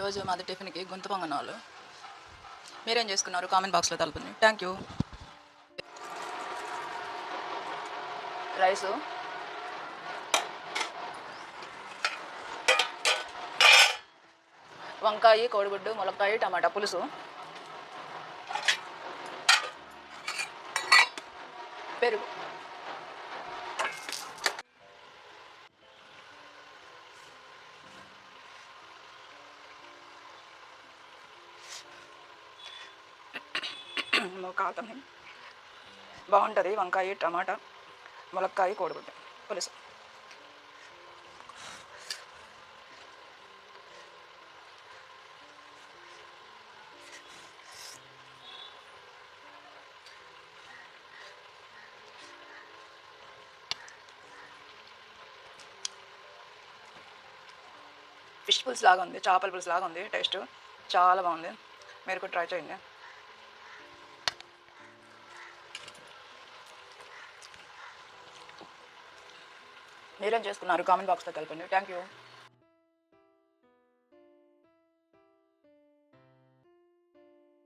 ఈరోజు మాది టిఫిన్కి గుంత పొంగనాలు. మీరేం చేసుకున్నారు కామెంట్ బాక్స్లో తెలపండి. Thank you. రైసు, వంకాయ, కోడిగుడ్డు, ములక్కాయ, టమాటా పులుసు, పెరుగు. కాలుతుంది, బాగుంటుంది. వంకాయ, టమాటా, ములక్కాయ, కోడిగుడ్డు పులుసు. ఫిష్ పులుసు లాగా ఉంది, చేపల పులుసు లాగా ఉంది. టేస్ట్ చాలా బాగుంది. మీరు కూడా ట్రై చేయండి. మీరేం చేసుకున్నారు కామెంట్ బాక్స్లో తెలపండి. Thank you.